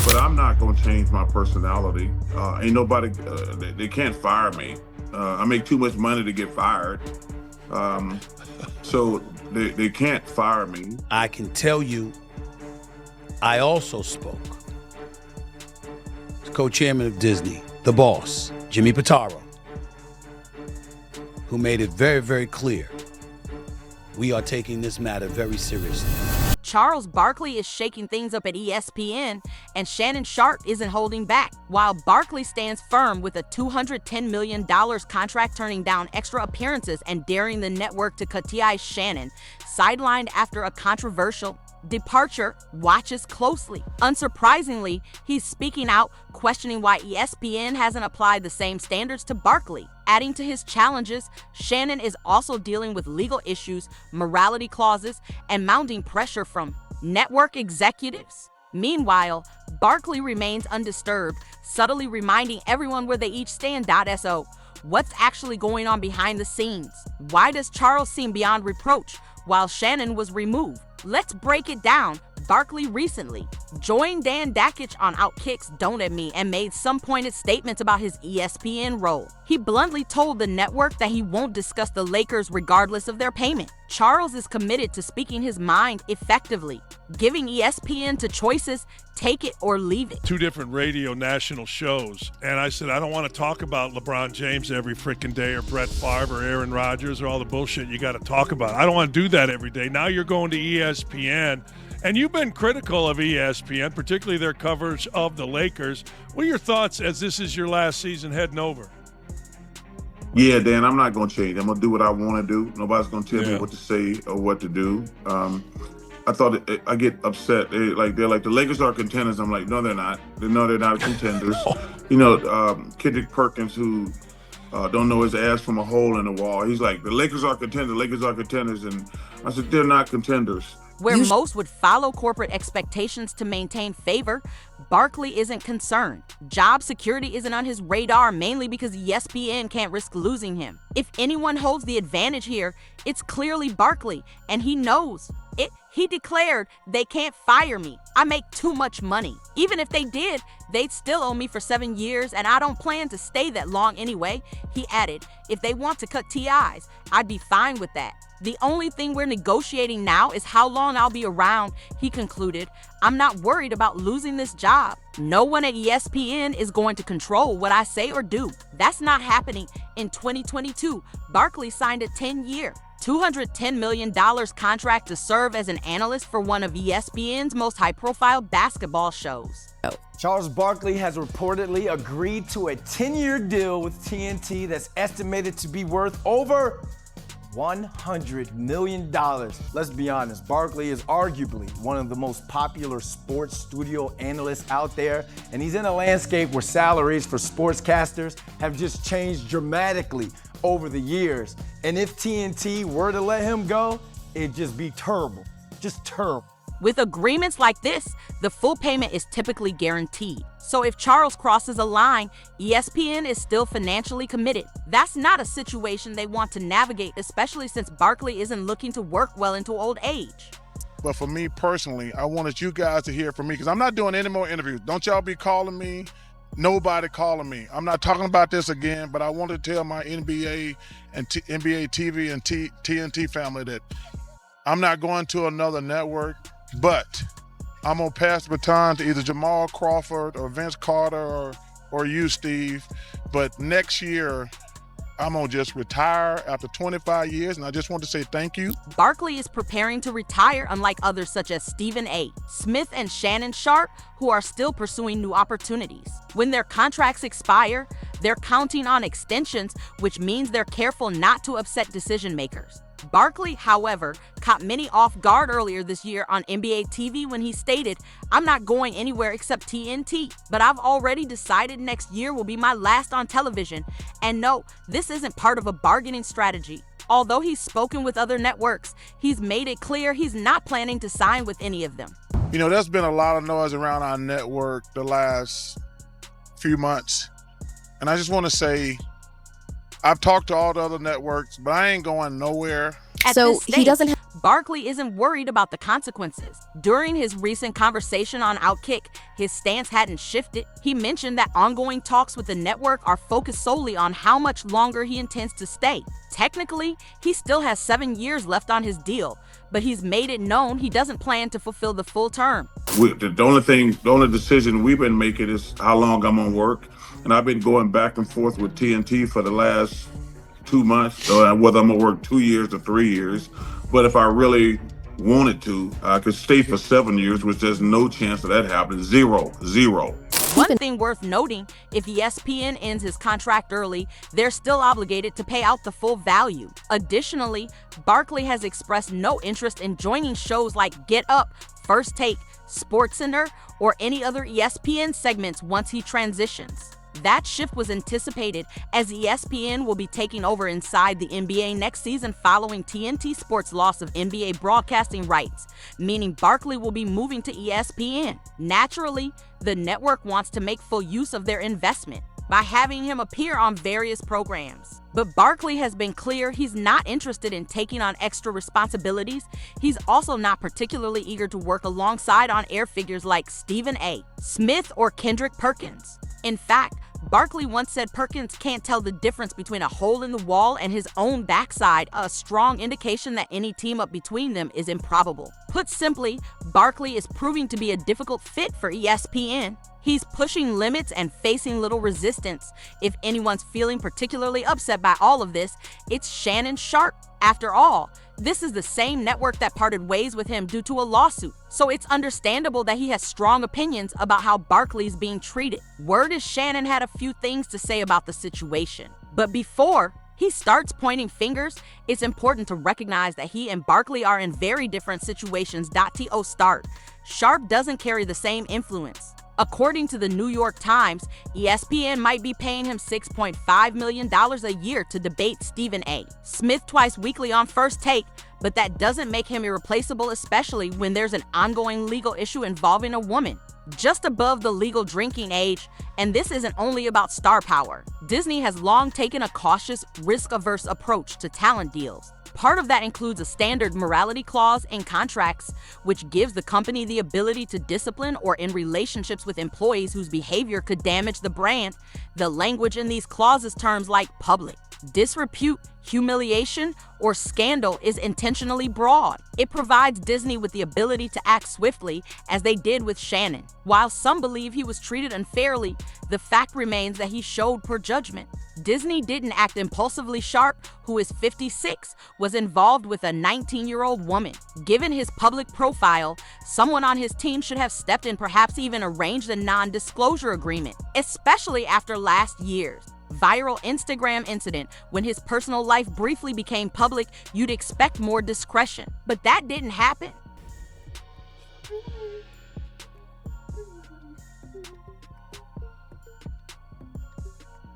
But I'm not going to change my personality. Ain't nobody, they can't fire me. I make too much money to get fired. So they can't fire me. I can tell you, I also spoke. Co-chairman of Disney, the boss, Jimmy Pitaro, who made it very, very clear we are taking this matter very seriously. Charles Barkley is shaking things up at ESPN, and Shannon Sharpe isn't holding back. While Barkley stands firm with a $210 million contract, turning down extra appearances and daring the network to cut T.I.'s Shannon, sidelined after a controversial departure, watches closely. Unsurprisingly, he's speaking out, questioning why ESPN hasn't applied the same standards to Barkley. Adding to his challenges, Shannon is also dealing with legal issues, morality clauses, and mounting pressure from network executives. Meanwhile, Barkley remains undisturbed, subtly reminding everyone where they each stand. So, what's actually going on behind the scenes? Why does Charles seem beyond reproach while Shannon was removed? Let's break it down. Barkley recently joined Dan Dakich on Outkick's Don't At Me and made some pointed statements about his ESPN role. He bluntly told the network that he won't discuss the Lakers regardless of their payment. Charles is committed to speaking his mind effectively, giving ESPN to choices, take it or leave it. 2 different radio national shows, and I said, I don't want to talk about LeBron James every freaking day or Brett Favre or Aaron Rodgers or all the bullshit you got to talk about. I don't want to do that every day. Now you're going to ESPN. And you've been critical of ESPN, particularly their coverage of the Lakers. What are your thoughts as this is your last season heading over? Yeah, Dan, I'm not going to change. I'm going to do what I want to do. Nobody's going to tell me what to say or what to do. I thought I get upset. They're like the Lakers are contenders. I'm like, no, they're not. No, they're not contenders. Kendrick Perkins, who don't know his ass from a hole in the wall. He's like, the Lakers are contenders. The Lakers are contenders. And I said, they're not contenders. Where most would follow corporate expectations to maintain favor, Barkley isn't concerned. Job security isn't on his radar, mainly because ESPN can't risk losing him. If anyone holds the advantage here, it's clearly Barkley, and he knows it. He declared, they can't fire me. I make too much money. Even if they did, they'd still owe me for 7 years, and I don't plan to stay that long anyway. He added, if they want to cut TIs, I'd be fine with that. The only thing we're negotiating now is how long I'll be around, he concluded. I'm not worried about losing this job. No one at ESPN is going to control what I say or do. That's not happening. In 2022, Barkley signed a 10-year, $210 million contract to serve as an analyst for one of ESPN's most high-profile basketball shows. Charles Barkley has reportedly agreed to a 10-year deal with TNT that's estimated to be worth over $100 million. Let's be honest, Barkley is arguably one of the most popular sports studio analysts out there, and he's in a landscape where salaries for sportscasters have just changed dramatically over the years. And if TNT were to let him go, it'd just be terrible, just terrible. With agreements like this, the full payment is typically guaranteed. So if Charles crosses a line, ESPN is still financially committed. That's not a situation they want to navigate, especially since Barkley isn't looking to work well into old age. But for me personally, I wanted you guys to hear from me because I'm not doing any more interviews. Don't y'all be calling me. Nobody calling me. I'm not talking about this again, but I want to tell my NBA and NBA TV and TNT family that I'm not going to another network, but I'm going to pass the baton to either Jamal Crawford or Vince Carter or you, Steve. But next year, I'm going to just retire after 25 years, and I just want to say thank you. Barkley is preparing to retire, unlike others such as Stephen A. Smith and Shannon Sharpe, who are still pursuing new opportunities. When their contracts expire, they're counting on extensions, which means they're careful not to upset decision makers. Barkley, however, caught many off guard earlier this year on NBA TV when he stated, "I'm not going anywhere except TNT, but I've already decided next year will be my last on television. And no, this isn't part of a bargaining strategy." Although he's spoken with other networks, he's made it clear he's not planning to sign with any of them. You know, there's been a lot of noise around our network the last few months. And I just want to say, I've talked to all the other networks, but I ain't going nowhere. So he doesn't have Barkley isn't worried about the consequences. During his recent conversation on Outkick, his stance hadn't shifted. He mentioned that ongoing talks with the network are focused solely on how much longer he intends to stay. Technically, he still has 7 years left on his deal, but he's made it known he doesn't plan to fulfill the full term. The only decision we've been making is how long I'm gonna work. And I've been going back and forth with TNT for the last 2 months, whether I'm gonna work 2 years or 3 years. But if I really wanted to, I could stay for 7 years, which there's no chance of that happening. Zero. One thing worth noting, if ESPN ends his contract early, they're still obligated to pay out the full value. Additionally, Barkley has expressed no interest in joining shows like Get Up, First Take, SportsCenter, or any other ESPN segments once he transitions. That shift was anticipated as ESPN will be taking over inside the NBA next season following TNT Sports' loss of NBA broadcasting rights, meaning Barkley will be moving to ESPN. Naturally, the network wants to make full use of their investment by having him appear on various programs. But Barkley has been clear he's not interested in taking on extra responsibilities. He's also not particularly eager to work alongside on-air figures like Stephen A. Smith or Kendrick Perkins. In fact, Barkley once said Perkins can't tell the difference between a hole in the wall and his own backside, a strong indication that any team up between them is improbable. Put simply, Barkley is proving to be a difficult fit for ESPN. He's pushing limits and facing little resistance. If anyone's feeling particularly upset by all of this, it's Shannon Sharpe. After all, this is the same network that parted ways with him due to a lawsuit, so it's understandable that he has strong opinions about how Barkley's being treated. Word is Shannon had a few things to say about the situation. But before he starts pointing fingers, it's important to recognize that he and Barkley are in very different situations. To start, Sharpe doesn't carry the same influence. According to the New York Times, ESPN might be paying him $6.5 million a year to debate Stephen A. Smith twice weekly on First Take, but that doesn't make him irreplaceable, especially when there's an ongoing legal issue involving a woman just above the legal drinking age. And this isn't only about star power. Disney has long taken a cautious, risk-averse approach to talent deals. Part of that includes a standard morality clause in contracts, which gives the company the ability to discipline or end relationships with employees whose behavior could damage the brand. The language in these clauses, terms like public, disrepute, humiliation, or scandal, is intentionally broad. It provides Disney with the ability to act swiftly, as they did with Shannon. While some believe he was treated unfairly, the fact remains that he showed poor judgment. Disney didn't act impulsively. Sharpe, who is 56, was involved with a 19-year-old woman. Given his public profile, someone on his team should have stepped in, perhaps even arranged a non-disclosure agreement, especially after last year's viral Instagram incident. When his personal life briefly became public, you'd expect more discretion, but that didn't happen.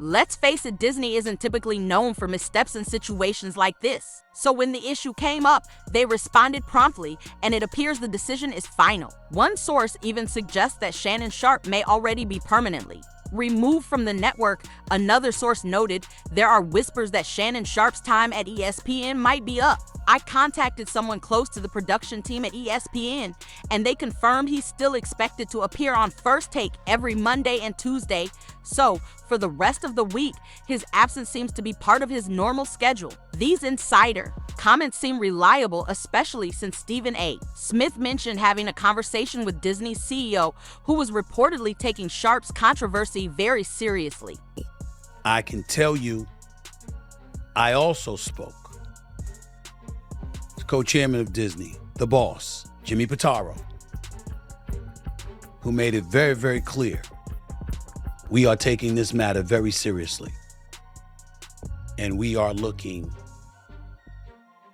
Let's face it, Disney isn't typically known for missteps in situations like this. So when the issue came up, they responded promptly, and it appears the decision is final. One source even suggests that Shannon Sharpe may already be permanently removed from the network. Another source noted there are whispers that Shannon Sharpe's time at ESPN might be up. I contacted someone close to the production team at ESPN, and they confirmed he's still expected to appear on First Take every Monday and Tuesday. So, for the rest of the week, his absence seems to be part of his normal schedule. These insider comments seem reliable, especially since Stephen A. Smith mentioned having a conversation with Disney's CEO, who was reportedly taking Sharpe's controversy very seriously. I can tell you, I also spoke to co-chairman of Disney, the boss, Jimmy Pitaro, who made it very, very clear we are taking this matter very seriously, and we are looking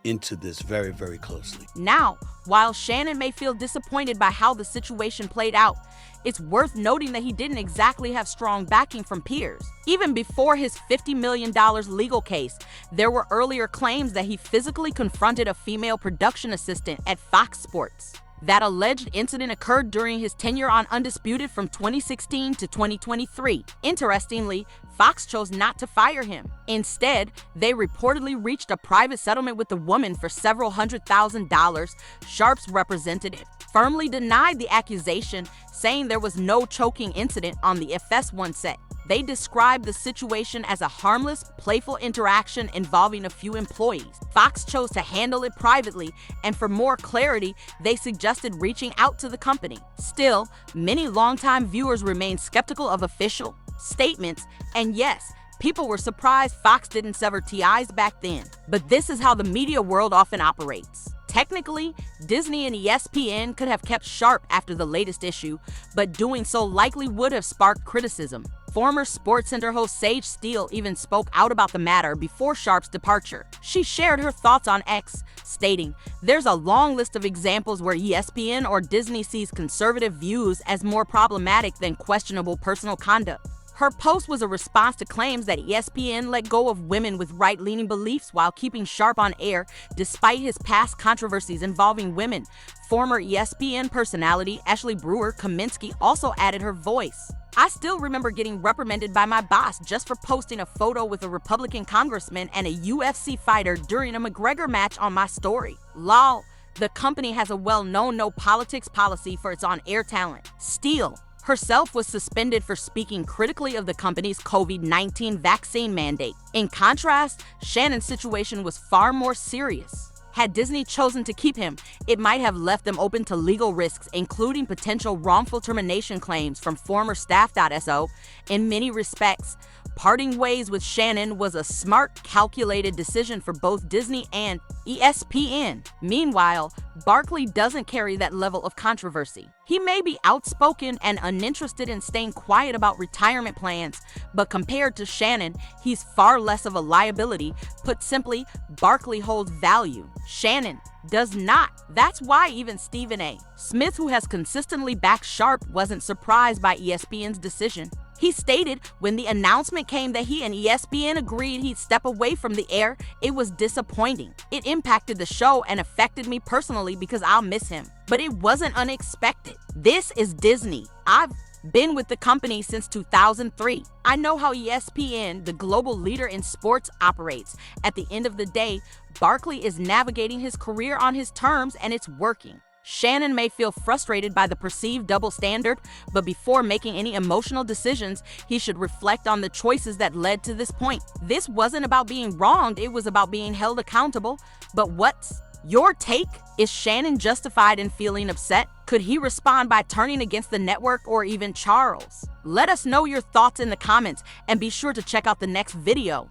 into this very, very closely. Now, while Shannon may feel disappointed by how the situation played out, it's worth noting that he didn't exactly have strong backing from peers. Even before his $50 million legal case, there were earlier claims that he physically confronted a female production assistant at Fox Sports. That alleged incident occurred during his tenure on Undisputed from 2016 to 2023. Interestingly, Fox chose not to fire him. Instead, they reportedly reached a private settlement with the woman for several $100,000. Sharpe's representative firmly denied the accusation, saying there was no choking incident on the FS1 set. They described the situation as a harmless, playful interaction involving a few employees. Fox chose to handle it privately, and for more clarity, they suggested reaching out to the company. Still, many longtime viewers remain skeptical of official statements, and yes, people were surprised Fox didn't sever ties back then. But this is how the media world often operates. Technically, Disney and ESPN could have kept Sharpe after the latest issue, but doing so likely would have sparked criticism. Former SportsCenter host Sage Steele even spoke out about the matter before Sharpe's departure. She shared her thoughts on X, stating, "There's a long list of examples where ESPN or Disney sees conservative views as more problematic than questionable personal conduct." Her post was a response to claims that ESPN let go of women with right-leaning beliefs while keeping Sharpe on air despite his past controversies involving women. Former ESPN personality Ashley Brewer-Kaminsky also added her voice. "I still remember getting reprimanded by my boss just for posting a photo with a Republican congressman and a UFC fighter during a McGregor match on my story. Lol, the company has a well-known no politics policy for its on-air talent." Steele herself was suspended for speaking critically of the company's COVID-19 vaccine mandate. In contrast, Shannon's situation was far more serious. Had Disney chosen to keep him, it might have left them open to legal risks, including potential wrongful termination claims from former staff.so. In many respects, parting ways with Shannon was a smart, calculated decision for both Disney and ESPN. Meanwhile, Barkley doesn't carry that level of controversy. He may be outspoken and uninterested in staying quiet about retirement plans, but compared to Shannon, he's far less of a liability. Put simply, Barkley holds value. Shannon does not. That's why even Stephen A. Smith, who has consistently backed Sharpe, wasn't surprised by ESPN's decision. He stated when the announcement came that he and ESPN agreed he'd step away from the air, it was disappointing. It impacted the show and affected me personally because I'll miss him. But it wasn't unexpected. This is Disney. I've been with the company since 2003. I know how ESPN, the global leader in sports, operates. At the end of the day, Barkley is navigating his career on his terms and it's working. Shannon may feel frustrated by the perceived double standard, but before making any emotional decisions, he should reflect on the choices that led to this point. This wasn't about being wronged, it was about being held accountable. But what's your take? Is Shannon justified in feeling upset? Could he respond by turning against the network or even Charles? Let us know your thoughts in the comments and be sure to check out the next video.